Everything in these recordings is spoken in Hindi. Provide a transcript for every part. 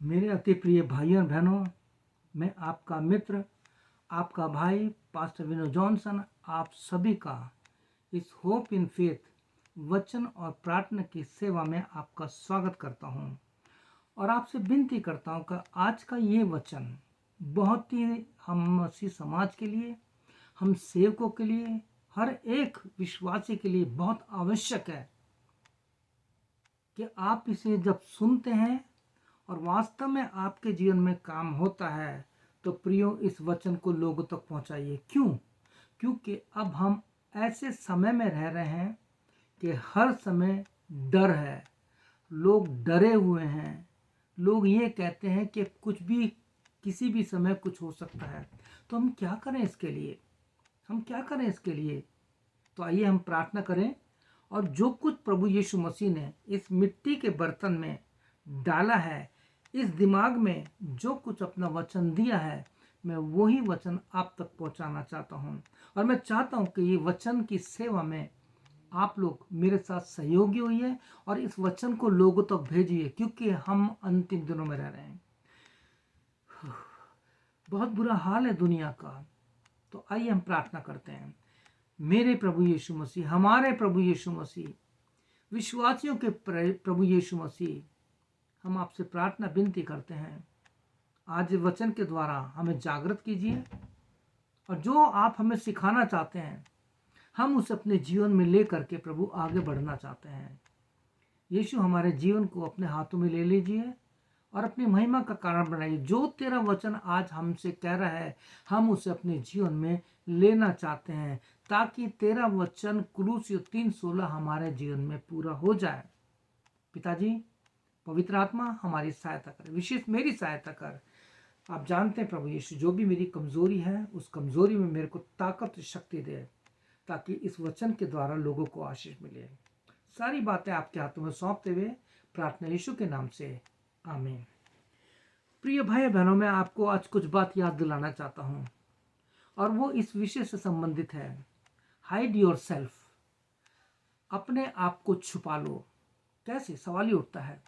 मेरे अति प्रिय भाइयों और बहनों, मैं आपका मित्र, आपका भाई पास्टर विनो जॉनसन आप सभी का इस होप इन फेथ वचन और प्रार्थना की सेवा में आपका स्वागत करता हूं और आपसे विनती करता हूं कि आज का ये वचन बहुत ही हम मसीह समाज के लिए, हम सेवकों के लिए, हर एक विश्वासी के लिए बहुत आवश्यक है कि आप इसे जब सुनते हैं और वास्तव में आपके जीवन में काम होता है तो प्रियो इस वचन को लोगों तक पहुंचाइए। क्यों? क्योंकि अब हम ऐसे समय में रह रहे हैं कि हर समय डर है, लोग डरे हुए हैं, लोग ये कहते हैं कि कुछ भी किसी भी समय कुछ हो सकता है। तो हम क्या करें इसके लिए? हम क्या करें इसके लिए? तो आइए हम प्रार्थना करें और जो कुछ प्रभु यीशु मसीह ने इस मिट्टी के बर्तन में डाला है, इस दिमाग में जो कुछ अपना वचन दिया है, मैं वही वचन आप तक पहुंचाना चाहता हूं और मैं चाहता हूं कि ये वचन की सेवा में आप लोग मेरे साथ सहयोगी होइए और इस वचन को लोगों तक भेजिए, क्योंकि हम अंतिम दिनों में रह रहे हैं। बहुत बुरा हाल है दुनिया का। तो आइए हम प्रार्थना करते हैं। मेरे प्रभु यीशु मसीह, हमारे प्रभु यीशु मसीह, विश्वासियों के प्रभु यीशु मसीह, हम आपसे प्रार्थना विनती करते हैं, आज वचन के द्वारा हमें जागृत कीजिए और जो आप हमें सिखाना चाहते हैं हम उसे अपने जीवन में ले करके प्रभु आगे बढ़ना चाहते हैं। यीशु, हमारे जीवन को अपने हाथों में ले लीजिए और अपनी महिमा का कारण बनाइए। जो तेरा वचन आज हमसे कह रहा है हम उसे अपने जीवन में लेना चाहते हैं, ताकि तेरा वचन कुलूसियों 3:16 हमारे जीवन में पूरा हो जाए। पिताजी, पवित्र आत्मा हमारी सहायता कर, विशेष मेरी सहायता कर। आप जानते हैं प्रभु यीशु, जो भी मेरी कमजोरी है उस कमजोरी में मेरे को ताकत शक्ति दे, ताकि इस वचन के द्वारा लोगों को आशीष मिले। सारी बातें आपके हाथों में सौंपते हुए प्रार्थना यीशु के नाम से, आमीन। प्रिय भाई बहनों, मैं आपको आज कुछ बात याद दिलाना चाहता हूं और वो इस विषय से संबंधित है। हाइड योर सेल्फ, अपने आप को छुपा लो। कैसे? सवाल ही उठता है।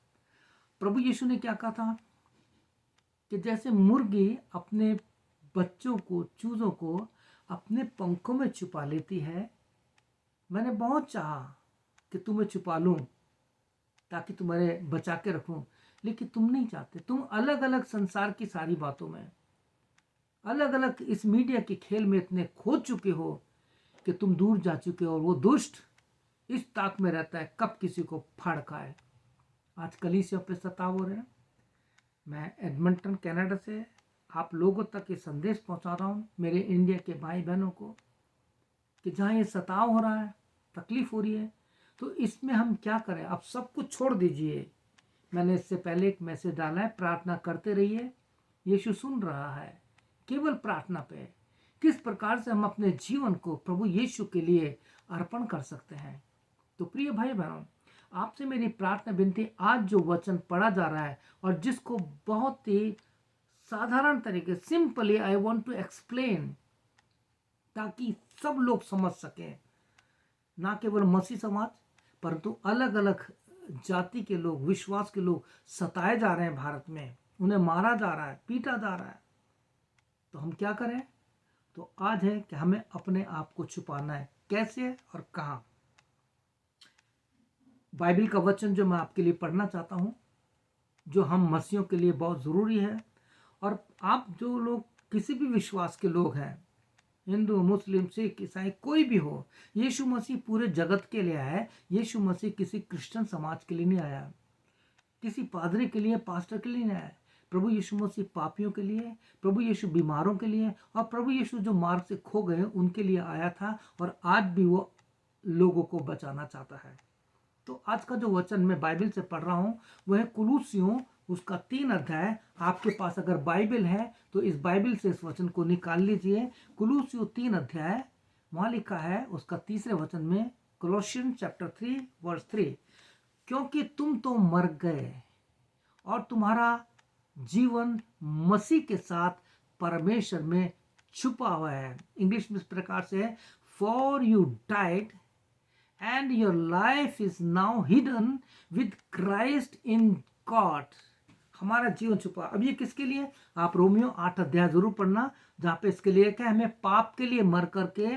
प्रभु यीशु ने क्या कहा था कि जैसे मुर्गी अपने बच्चों को, चूजों को अपने पंखों में छुपा लेती है, मैंने बहुत चाहा कि तुम्हें छुपा लूं ताकि तुम्हारे बचा के रखूं, लेकिन तुम नहीं चाहते। तुम अलग अलग संसार की सारी बातों में, अलग अलग इस मीडिया के खेल में इतने खो चुके हो कि तुम दूर जा चुके हो और वो दुष्ट इस ताक में रहता है कब किसी को फाड़ खाए। आज कलीसिया पे सताव हो रहे हैं। मैं एडमंटन कनाडा से आप लोगों तक ये संदेश पहुंचा रहा हूं, मेरे इंडिया के भाई बहनों को, कि जहां ये सताव हो रहा है, तकलीफ हो रही है, तो इसमें हम क्या करें? आप सब कुछ छोड़ दीजिए। मैंने इससे पहले एक मैसेज डाला है, प्रार्थना करते रहिए, यीशु सुन रहा है। केवल प्रार्थना पे किस प्रकार से हम अपने जीवन को प्रभु यीशु के लिए अर्पण कर सकते हैं। तो प्रिय भाई बहनों, आपसे मेरी प्रार्थना विनती, आज जो वचन पढ़ा जा रहा है और जिसको बहुत ही साधारण तरीके, simply I want to explain, ताकि सब लोग समझ सकें, ना केवल मसीह समाज परंतु अलग अलग जाति के लोग, विश्वास के लोग सताए जा रहे हैं भारत में, उन्हें मारा जा रहा है, पीटा जा रहा है। तो हम क्या करें? तो आज है कि हमें अपने आप को छुपाना है। कैसे और कहां? बाइबल का वचन जो मैं आपके लिए पढ़ना चाहता हूं, जो हम मसीहों के लिए बहुत जरूरी है, और आप जो लोग किसी भी विश्वास के लोग हैं, हिंदू, मुस्लिम, सिख, ईसाई, कोई भी हो, यीशु मसीह पूरे जगत के लिए आया है। यीशु मसीह किसी क्रिश्चियन समाज के लिए नहीं आया, किसी पादरी के लिए, पास्टर के लिए नहीं आया। प्रभु यीशु मसीह पापियों के लिए, प्रभु यीशु बीमारों के लिए और प्रभु यीशु जो मार्ग से खो गए उनके लिए आया था, और आज भी वो लोगों को बचाना चाहता है। तो आज का जो वचन मैं बाइबल से पढ़ रहा हूं वह है कुलूसियों उसका 3 अध्याय। आपके पास अगर बाइबल है तो इस बाइबल से इस वचन को निकाल लीजिए। कुलूसियों 3 अध्याय, वहां लिखा है उसका 3 वचन में, कोलोसियंस चैप्टर 3 वर्स 3, क्योंकि तुम तो मर गए और तुम्हारा जीवन मसीह के साथ परमेश्वर में छुपा हुआ है। इंग्लिश में इस प्रकार से है, for you died and your life is now hidden with Christ in God. हमारा जीवन छुपा। अब ये किसके लिए? आप रोमियो 8 अध्याय जरूर पढ़ना, जहाँ पे इसके लिए क्या, हमें पाप के लिए मर करके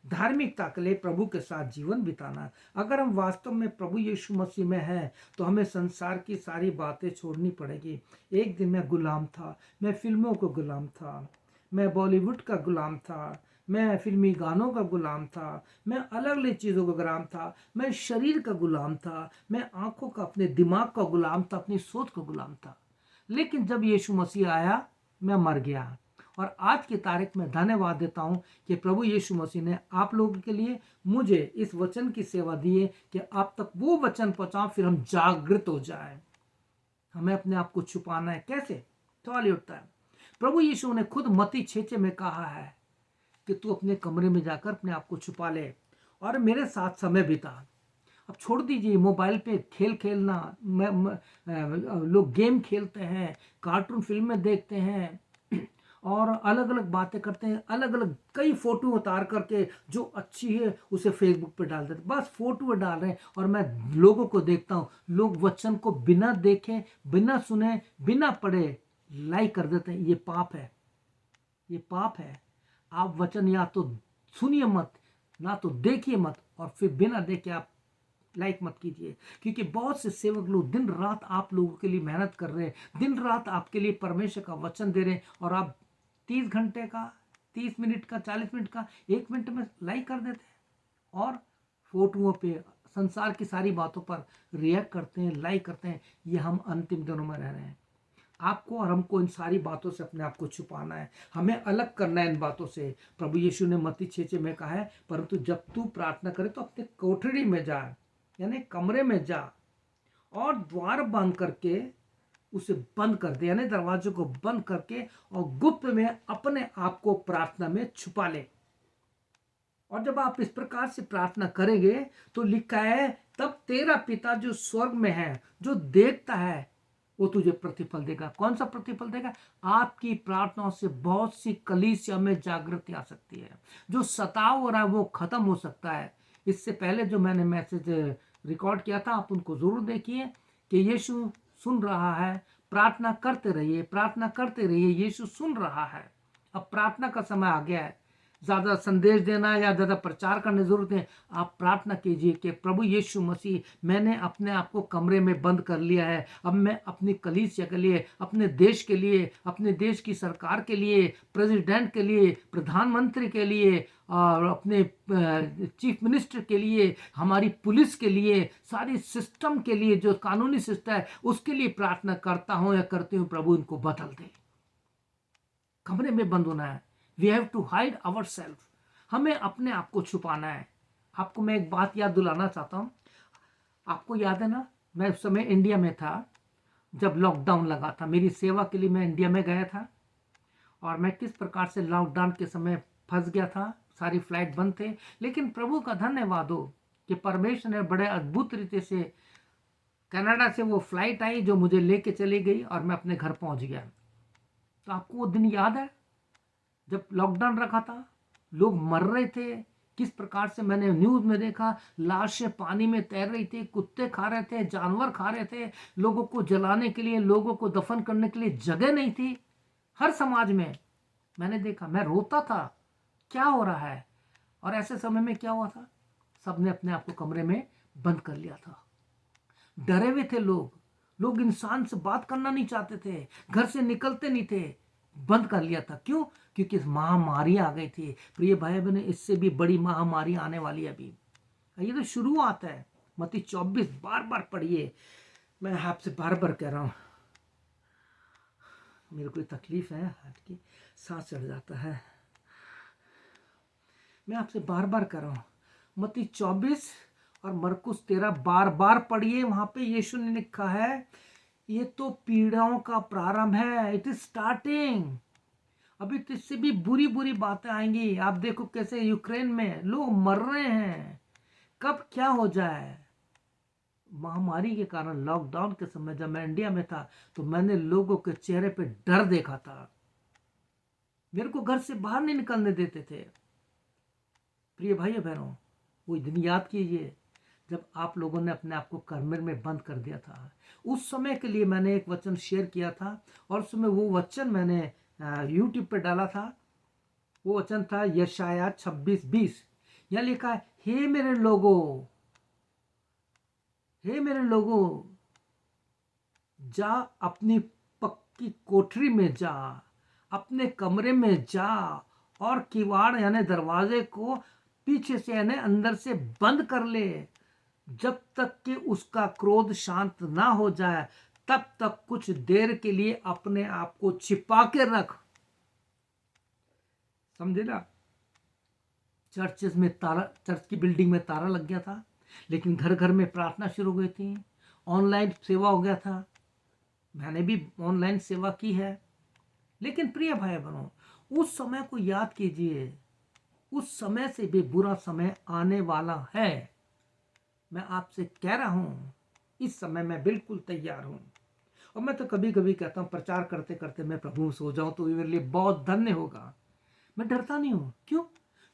धार्मिकता के लिए प्रभु के साथ जीवन बिताना। अगर हम वास्तव में प्रभु यीशु मसीह में हैं तो हमें संसार की सारी बातें छोड़नी पड़ेगी। एक दिन मैं गुलाम था, मैं फिल्मों को गुलाम था, मैं बॉलीवुड का गुलाम था, मैं फिल्मी गानों का गुलाम था, मैं अलग अलग चीज़ों का गुलाम था, मैं शरीर का गुलाम था, मैं आंखों का, अपने दिमाग का गुलाम था, अपनी सोच का गुलाम था। लेकिन जब यीशु मसीह आया, मैं मर गया। और आज की तारीख में धन्यवाद देता हूं कि प्रभु यीशु मसीह ने आप लोगों के लिए मुझे इस वचन की सेवा दी है कि आप तक वो वचन पहुंचाओ, फिर हम जागृत हो जाए। हमें अपने आप को छुपाना है। कैसे? सवाल ये उठता है। प्रभु यीशु ने खुद मत्ती 6 में कहा है कि तू अपने कमरे में जाकर अपने आप को छुपा ले और मेरे साथ समय बिता। अब छोड़ दीजिए मोबाइल पे खेल खेलना, लोग गेम खेलते हैं, कार्टून फिल्में देखते हैं और अलग अलग बातें करते हैं, अलग अलग कई फोटो उतार करके जो अच्छी है उसे फेसबुक पे डाल देते, बस फोटो डाल रहे हैं। और मैं लोगों को देखता हूँ, लोग वचन को बिना देखे, बिना सुने, बिना पढ़े लाइक कर देते हैं। ये पाप है, ये पाप है। आप वचन या तो सुनिए मत, ना तो देखिए मत, और फिर बिना देखे आप लाइक मत कीजिए। क्योंकि बहुत से सेवक लोग दिन रात आप लोगों के लिए मेहनत कर रहे हैं, दिन रात आपके लिए परमेश्वर का वचन दे रहे हैं, और आप 30 घंटे का, 30 मिनट का, 40 मिनट का, 1 मिनट में लाइक कर देते हैं और फोटोओं पे, संसार की सारी बातों पर रिएक्ट करते हैं, लाइक करते हैं। ये हम अंतिम दिनों में रह रहे हैं। आपको और हमको इन सारी बातों से अपने आप को छुपाना है, हमें अलग करना है इन बातों से। प्रभु यीशु ने मत्ती 6 में कहा है, परंतु जब तू प्रार्थना करे तो अपने कोठरी में जा, यानी कमरे में जा, और द्वार बंद करके उसे बंद कर दे, यानी दरवाजे को बंद करके, और गुप्त में अपने आप को प्रार्थना में छुपा ले। और जब आप इस प्रकार से प्रार्थना करेंगे तो लिखा है, तब तेरा पिता जो स्वर्ग में है, जो देखता है, वो तुझे प्रतिफल देगा। कौन सा प्रतिफल देगा? आपकी प्रार्थनाओं से बहुत सी कलीसिया में जागृति आ सकती है, जो सताव हो रहा है वो खत्म हो सकता है। इससे पहले जो मैंने मैसेज रिकॉर्ड किया था, आप उनको जरूर देखिए कि यीशु सुन रहा है, प्रार्थना करते रहिए, प्रार्थना करते रहिए, यीशु सुन रहा है। अब प्रार्थना का समय आ गया है, ज़्यादा संदेश देना या ज़्यादा प्रचार करने की जरूरत है। आप प्रार्थना कीजिए कि प्रभु यीशु मसीह, मैंने अपने आप को कमरे में बंद कर लिया है, अब मैं अपनी कलीसिया के लिए, अपने देश के लिए, अपने देश की सरकार के लिए, प्रेसिडेंट के लिए, प्रधानमंत्री के लिए, और अपने चीफ मिनिस्टर के लिए, हमारी पुलिस के लिए, सारी सिस्टम के लिए, जो कानूनी सिस्टम है उसके लिए प्रार्थना करता हूँ या करती हूँ। प्रभु इनको बदल दे। कमरे में बंद होना है। We have to hide our self. हमें अपने आप को छुपाना है। आपको मैं एक बात याद दिलाना चाहता हूँ। आपको याद है ना, मैं उस समय इंडिया में था जब लॉकडाउन लगा था। मेरी सेवा के लिए मैं इंडिया में गया था, और मैं किस प्रकार से लॉकडाउन के समय फंस गया था। सारी फ्लाइट बंद थे, लेकिन प्रभु का धन्यवाद हो कि परमेश्वर ने बड़े अद्भुत रीति से कनाडा से वो फ्लाइट आई जो मुझे लेके चली गई, और मैं अपने घर पहुंच गया। तो आपको वो दिन याद है जब लॉकडाउन रखा था, लोग मर रहे थे, किस प्रकार से मैंने न्यूज में देखा, लाशें पानी में तैर रही थी, कुत्ते खा रहे थे, जानवर खा रहे थे, लोगों को जलाने के लिए, लोगों को दफन करने के लिए जगह नहीं थी। हर समाज में मैंने देखा, मैं रोता था, क्या हो रहा है। और ऐसे समय में क्या हुआ था, सबने अपने आप को कमरे में बंद कर लिया था। डरे हुए थे लोग इंसान से बात करना नहीं चाहते थे, घर से निकलते नहीं थे, बंद कर लिया था। क्यों? क्योंकि महामारी आ गई थी। प्रिय भाई बहन, इससे भी बड़ी महामारी आने वाली है अभी। ये तो शुरुआत है। मत्ती 24 बार बार पढ़िए। मैं आपसे बार बार कह रहा हूँ, मेरे को तकलीफ है, हाथ की सांस चढ़ जाता है। मैं आपसे बार बार कह रहा हूँ, मत्ती 24 और मरकुस 13 बार बार पढ़िए। वहां पे यीशु ने लिखा है, ये तो पीड़ाओं का प्रारंभ है, इट इज स्टार्टिंग। अभी तो इससे भी बुरी बुरी बातें आएंगी। आप देखो कैसे यूक्रेन में लोग मर रहे हैं, कब क्या हो जाए। महामारी के कारण लॉकडाउन के समय जब मैं इंडिया में था तो मैंने लोगों के चेहरे पे डर देखा था, मेरे को घर से बाहर नहीं निकलने देते थे। प्रिय भाइयों बहनों, वो दिन याद कीजिए जब आप लोगों ने अपने आप को कमरे में बंद कर दिया था। उस समय के लिए मैंने एक वचन शेयर किया था और उस समय वो वचन मैंने यूट्यूब पे डाला था। वो वचन था यशाया 26:20। यहाँ लिखा है, हे मेरे लोगों, हे मेरे लोगों, जा अपनी पक्की कोठरी में जा, अपने कमरे में जा और किवाड़ यानी दरवाजे को पीछे से यानी अंदर से बंद कर ले, जब तक कि उसका क्रोध शांत ना हो जाए, तब तक कुछ देर के लिए अपने आप को छिपा के रख। समझे ना? चर्चेस में ताला, चर्च की बिल्डिंग में ताला लग गया था, लेकिन घर घर में प्रार्थना शुरू हो गई थी, ऑनलाइन सेवा हो गया था। मैंने भी ऑनलाइन सेवा की है। लेकिन प्रिय भाई बहनों, उस समय को याद कीजिए, उस समय से भी बुरा समय आने वाला है। मैं आपसे कह रहा हूं, इस समय मैं बिल्कुल तैयार हूं। और मैं तो कभी कभी कहता हूं, प्रचार करते करते मैं प्रभु सो जाऊं तो मेरे लिए बहुत धन्य होगा। मैं डरता नहीं हूं। क्यों?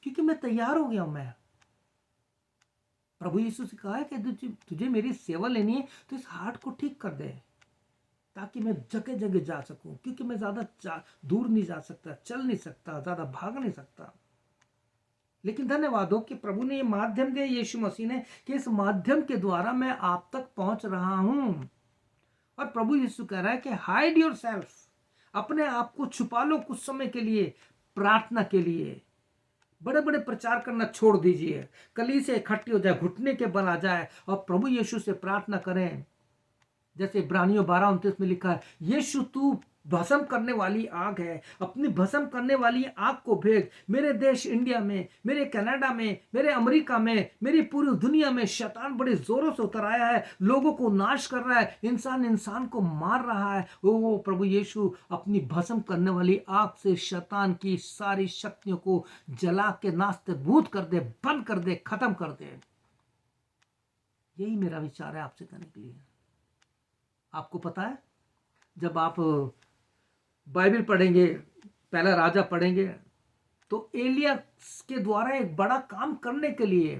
क्योंकि मैं तैयार हो गया हूं। मैं प्रभु यीशु से कहा है कि तुझे मेरी सेवा लेनी है तो इस हार्ट को ठीक कर दे, ताकि मैं जगह जगह जा सकूं। क्योंकि मैं ज्यादा दूर नहीं जा सकता, चल नहीं सकता, ज्यादा भाग नहीं सकता। लेकिन धन्यवाद हो कि प्रभु ने ये माध्यम दिया, यीशु मसीह ने, कि इस माध्यम के द्वारा मैं आप तक पहुंच रहा हूं। और प्रभु यीशु कह रहा है कि हाइड योर सेल्फ, अपने आप को छुपा लो कुछ समय के लिए, प्रार्थना के लिए। बड़े बड़े प्रचार करना छोड़ दीजिए, कलीसिया इकट्ठी हो जाए, घुटने के बल आ जाए और प्रभु यीशु से प्रार्थना करें। जैसे इब्रानियों 12:29 में लिखा है, यीशु तू भस्म करने वाली आग है, अपनी भस्म करने वाली आग को भेज। मेरे देश इंडिया में, मेरे कनाडा में, मेरे अमेरिका में, मेरी पूरी दुनिया में शैतान बड़े जोरों से उतर आया है, लोगों को नाश कर रहा है, इंसान इंसान को मार रहा है। वो प्रभु यीशु अपनी भस्म करने वाली आग से शैतान की सारी शक्तियों को जला के नास्तबूद कर दे, बंद कर दे, खत्म कर दे। यही मेरा विचार है आपसे करने के लिए। आपको पता है, जब आप बाइबल पढ़ेंगे, पहला राजा पढ़ेंगे, तो एलिया के द्वारा एक बड़ा काम करने के लिए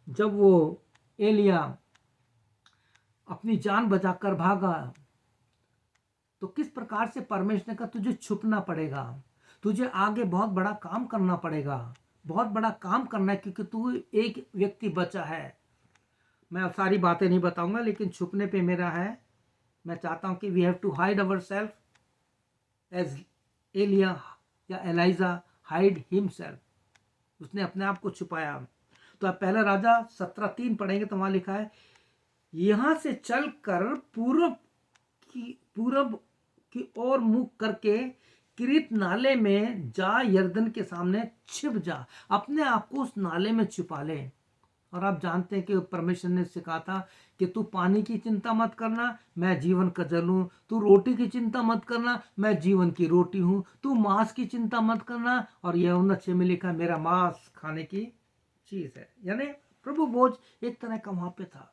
जब वो एलिया अपनी जान बचाकर भागा, तो किस प्रकार से परमेश्वर ने कहा तुझे छुपना पड़ेगा, तुझे आगे बहुत बड़ा काम करना पड़ेगा, बहुत बड़ा काम करना है, क्योंकि तू एक व्यक्ति बचा है। मैं सारी बातें नहीं बताऊंगा, लेकिन छुपने पे मेरा है। मैं चाहता हूं कि we have to hide our self as Elia या एलाइजा हाइड हिमसेल्फ। उसने अपने आप को छुपाया। तो आप पहला राजा 17:3 पढ़ेंगे तो वहां लिखा है, यहां से चलकर पूरब की ओर मुख करके किरीत नाले में जा, यरदन के सामने छिप जा। अपने आप को उस नाले में छुपा ले। और आप जानते हैं कि परमेश्वर ने सिखा था कि तू पानी की चिंता मत करना, मैं जीवन का जल हूं। तू रोटी की चिंता मत करना, मैं जीवन की रोटी हूं। तू मांस की चिंता मत करना, और यूहन्ना 6 में लिखा, मेरा मांस खाने की चीज है। यानी प्रभु भोज एक तरह का वहां पे था।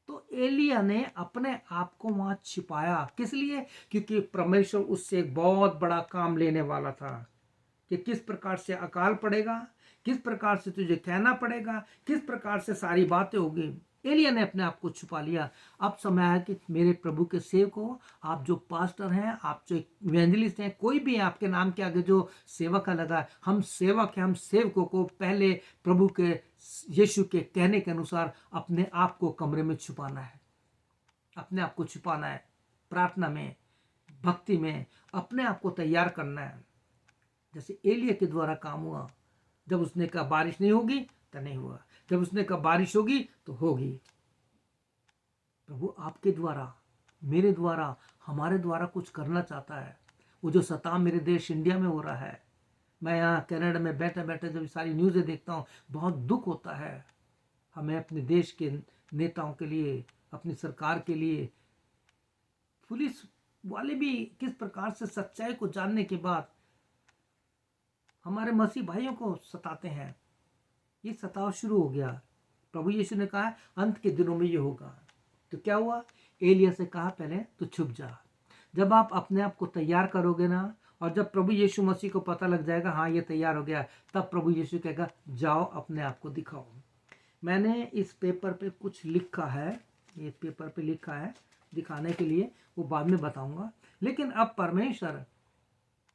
तो एलिया ने अपने आप को वहां छिपाया। किस लिए? क्योंकि परमेश्वर उससे एक बहुत बड़ा काम लेने वाला था, कि किस प्रकार से अकाल पड़ेगा, किस प्रकार से तुझे कहना पड़ेगा, किस प्रकार से सारी बातें होगी। एलिया ने अपने आप को छुपा लिया। अब समय है कि मेरे प्रभु के सेवक हो, आप जो पास्टर हैं, आप जो इवेंजलिस्ट हैं, कोई भी आपके नाम के आगे जो सेवक का लगा, हम सेवक हैं, हम सेवकों को पहले प्रभु के यीशु के कहने के अनुसार अपने आप को कमरे में छुपाना है, अपने आप को छुपाना है, प्रार्थना में, भक्ति में अपने आप को तैयार करना है। जैसे एलिया के द्वारा काम हुआ, जब उसने कहा बारिश नहीं होगी तो नहीं हुआ, जब उसने कहा बारिश होगी तो होगी। प्रभु आपके द्वारा, मेरे द्वारा, हमारे द्वारा कुछ करना चाहता है। वो जो सताव मेरे देश इंडिया में हो रहा है, मैं यहाँ कनाडा में बैठे बैठे जब सारी न्यूज़ें देखता हूँ, बहुत दुख होता है। हमें अपने देश के नेताओं के लिए, अपनी सरकार के लिए, पुलिस वाले भी किस प्रकार से सच्चाई को जानने के बाद हमारे मसीह भाइयों को सताते हैं। ये सताव शुरू हो गया। प्रभु यीशु ने कहा अंत के दिनों में ये होगा। तो क्या हुआ? एलिया से कहा पहले तो छुप जा। जब आप अपने आप को तैयार करोगे ना, और जब प्रभु यीशु मसीह को पता लग जाएगा हाँ ये तैयार हो गया, तब प्रभु यीशु कहेगा जाओ अपने आप को दिखाओ। मैंने इस पेपर पे कुछ लिखा है, ये पेपर पे लिखा है दिखाने के लिए, वो बाद में बताऊंगा। लेकिन अब परमेश्वर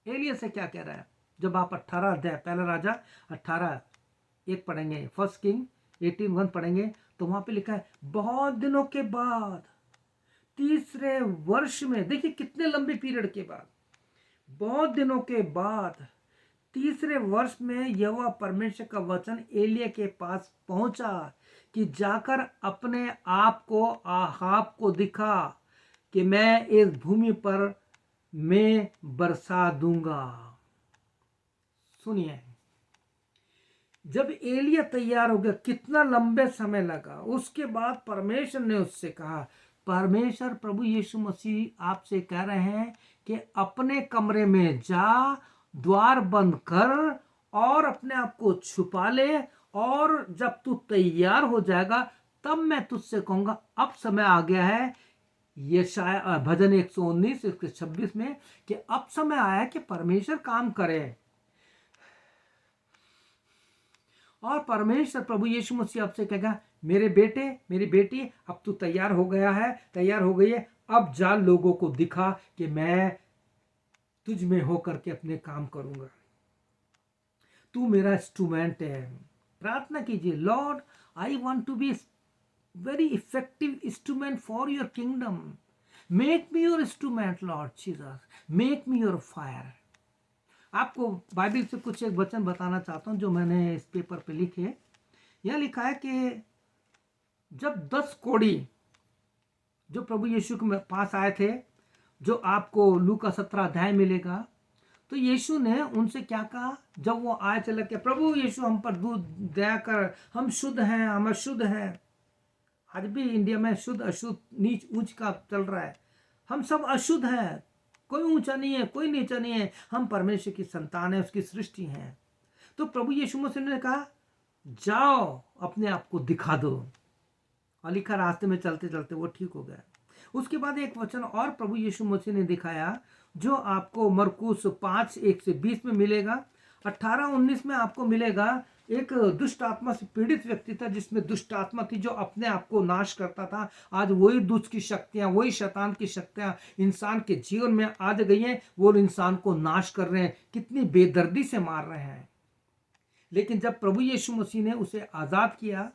एलिय्याह से क्या कह रहा है, जब आप 18 अध्याय पहला राजा 18:1 पढ़ेंगे, फर्स्ट किंग 18:1 पढ़ेंगे, तो वहां पे लिखा है बहुत दिनों के बाद तीसरे वर्ष में, देखिए कितने लंबे पीरियड के बाद, बहुत दिनों के बाद तीसरे वर्ष में यहोवा परमेश्वर का वचन एलिय्याह के पास पहुंचा कि जाकर अपने आप को आहाब को दिखा कि मैं इस भूमि पर मैं बरसा दूंगा। सुनिए, जब एलिय्याह तैयार हो गया, कितना लंबे समय लगा, उसके बाद परमेश्वर ने उससे कहा, परमेश्वर प्रभु यीशु मसीह आपसे कह रहे हैं कि अपने कमरे में जा, द्वार बंद कर और अपने आप को छुपा ले, और जब तू तैयार हो जाएगा तब मैं तुझसे कहूंगा अब समय आ गया है। यशायाह भजन 119 इसके 26 में कि अब समय आया है कि परमेश्वर काम करे। और परमेश्वर प्रभु यीशु मसीह आपसे कहेगा, मेरे बेटे मेरी बेटी, अब तू तैयार हो गया है, तैयार हो गई है, अब जा लोगों को दिखा कि मैं तुझ में होकर के अपने काम करूंगा, तू मेरा इंस्ट्रूमेंट है। प्रार्थना कीजिए, Lord I want to be very effective instrument for your kingdom, make me your instrument Lord Jesus, make me your fire. आपको बाइबल से कुछ एक वचन बताना चाहता हूं जो मैंने इस पेपर पे लिखे। यह लिखा है कि जब 10 कोढ़ी जो प्रभु यीशु के पास आए थे, जो आपको लूका 17 अध्याय मिलेगा, तो यीशु ने उनसे क्या कहा, जब वो आए चले के, प्रभु यीशु हम पर दूध दया कर, हम शुद्ध हैं, हम अशुद्ध हैं। आज भी इंडिया में शुद्ध अशुद्ध नीच ऊंच का चल रहा है, हम सब अशुद्ध हैं, कोई ऊंचा नहीं है, कोई नीचा नहीं है, हम परमेश्वर की संतान है, उसकी सृष्टि है। तो प्रभु यीशु मसीह ने कहा, जाओ अपने आप को दिखा दो, और लिखा रास्ते में चलते चलते वो ठीक हो गया। उसके बाद एक वचन और प्रभु यीशु मसीह ने दिखाया जो आपको मरकुस 5:1-20 में मिलेगा। 18-19 में आपको मिलेगा, एक दुष्ट आत्मा से पीड़ित व्यक्ति था जिसमें दुष्ट आत्मा थी जो अपने आप को नाश करता था। आज वही दुष्ट की शक्तियां, वही शैतान की शक्तियां इंसान के जीवन में आ गई हैं, वो इंसान को नाश कर रहे हैं, कितनी बेदर्दी से मार रहे हैं। लेकिन जब प्रभु यीशु मसीह ने उसे आजाद किया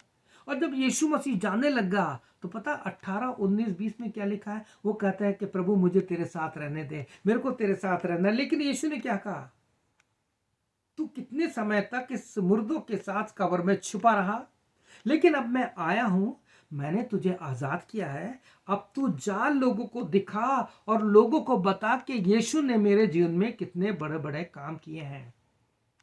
और जब यीशु मसीह जाने लगा, तो पता 18-19-20 में क्या लिखा है, वो कहता है कि प्रभु मुझे तेरे साथ रहने दे, मेरे को तेरे साथ रहना। लेकिन यीशु ने क्या कहा, तू कितने समय तक इस मुर्दों के साथ कब्र में छुपा रहा, लेकिन अब मैं आया हूं, मैंने तुझे आजाद किया है, अब तू जा, लोगों को दिखा और लोगों को बता कि यीशु ने मेरे जीवन में कितने बड़े बड़े काम किए हैं।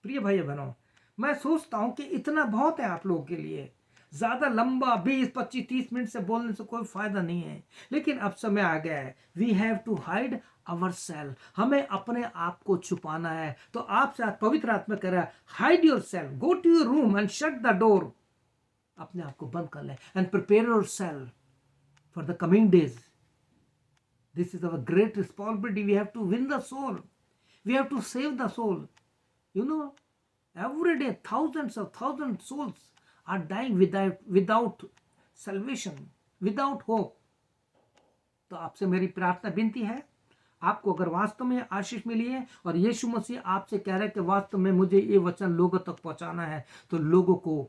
प्रिय भाई बहनों, मैं सोचता हूं कि इतना बहुत है आप लोगों के लिए, ज्यादा लंबा 20-25-30 मिनट से बोलने से कोई फायदा नहीं है। लेकिन अब समय आ गया है, we have to hide our self, हमें अपने आप को छुपाना है। तो आपसे पवित्र आत्मा कह रहा है, hide your self, go to your room and shut the door, अपने आप को बंद कर ले, and prepare your self for the coming days. This is our great responsibility, we have to win the soul, we have to save the soul. You know, every day thousands souls are dying without salvation, without hope. तो आपसे मेरी प्रार्थना विनती है, आपको अगर वास्तव में आशीष मिली है और यीशु मसीह आपसे कह रहे हैं कि वास्तव में मुझे ये वचन लोगों तक पहुंचाना है, तो लोगों को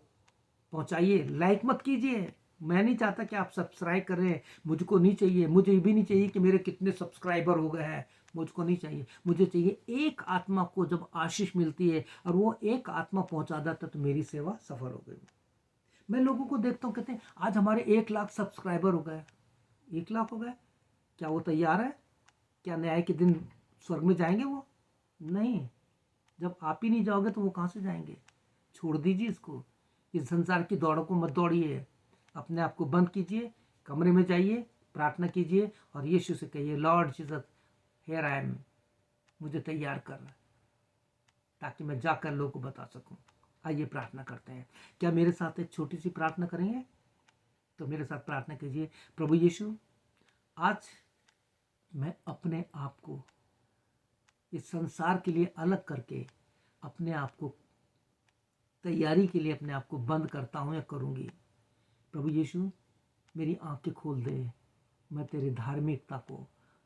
पहुंचाइए। लाइक मत कीजिए, मैं नहीं चाहता कि आप सब्सक्राइब करें, मुझको नहीं चाहिए, मुझे भी नहीं चाहिए कि मेरे कितने सब्सक्राइबर हो गए हैं, मुझको नहीं चाहिए। मुझे चाहिए एक आत्मा को जब आशीष मिलती है और वो एक आत्मा पहुंचा देता तो मेरी सेवा सफल हो गई। मैं लोगों को देखता हूँ, कहते हैं आज हमारे 1 लाख सब्सक्राइबर हो गए, 1 लाख हो गए, क्या वो तैयार है? क्या न्याय के दिन स्वर्ग में जाएंगे वो? नहीं, जब आप ही नहीं जाओगे तो वो कहाँ से जाएंगे? छोड़ दीजिए इसको, इस संसार की दौड़ों को मत दौड़िए, अपने आप को बंद कीजिए, कमरे में जाइए, प्रार्थना कीजिए और यीशु से कहिए, Lord Jesus here I am, मुझे तैयार कर, ताकि मैं जाकर लोगों को बता सकूं। आइए प्रार्थना करते हैं। क्या मेरे साथ एक छोटी सी प्रार्थना करेंगे? तो मेरे साथ प्रार्थना कीजिए। प्रभु यीशु, आज मैं अपने आप को इस संसार के लिए अलग करके अपने आप को तैयारी के लिए अपने आप को बंद करता हूं या करूंगी। प्रभु यीशु मेरी आंखें खोल दे, मैं तेरी धार्मिकता को,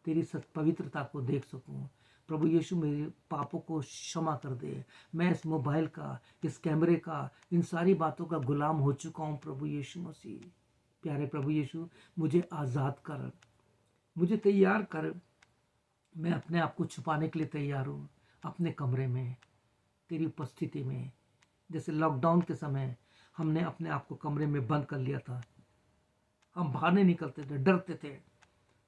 तेरी सत पवित्रता को देख सकूं। प्रभु यीशु मेरे पापों को क्षमा कर दे। मैं इस मोबाइल का, इस कैमरे का, इन सारी बातों का गुलाम हो चुका हूं प्रभु यीशु मसीह। प्यारे प्रभु यीशु, मुझे आज़ाद कर, मुझे तैयार कर। मैं अपने आप को छुपाने के लिए तैयार हूँ अपने कमरे में, तेरी उपस्थिति में। जैसे लॉकडाउन के समय हमने अपने आप को कमरे में बंद कर लिया था, हम बाहर नहीं निकलते थे, डरते थे।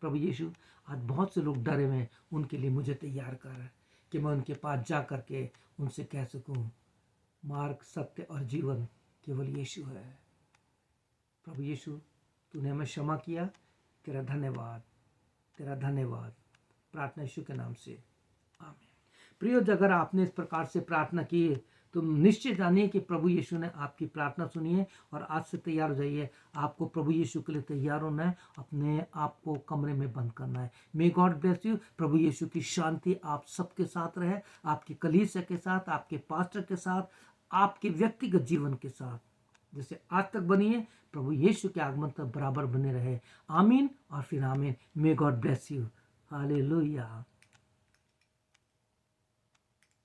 प्रभु यीशु, आज बहुत से लोग डरे हुए हैं, उनके लिए मुझे तैयार कर कि मैं उनके पास जा करके उनसे कह सकूं, मार्ग, सत्य और जीवन केवल यीशु है। प्रभु यीशु, तूने हमें क्षमा किया, तेरा धन्यवाद, तेरा धन्यवाद। प्रार्थना यीशु के नाम से, आमीन। प्रियो, अगर आपने इस प्रकार से प्रार्थना की है तो निश्चित जानिए कि प्रभु यीशु ने आपकी प्रार्थना सुनी है। और आज से तैयार हो जाइए, आपको प्रभु यीशु के लिए तैयार होना है, अपने आप को कमरे में बंद करना है। May God bless you. प्रभु यीशु की शांति आप सबके साथ रहे, आपकी कलीसिया के साथ, आपके पास्टर के साथ, आपके व्यक्तिगत जीवन के साथ, जैसे आज तक बनी है, प्रभु यीशु के आगमन तक बराबर बने रहे। आमीन और फिर आमीन। मे गॉड ब्लेस यू। हालेलुया।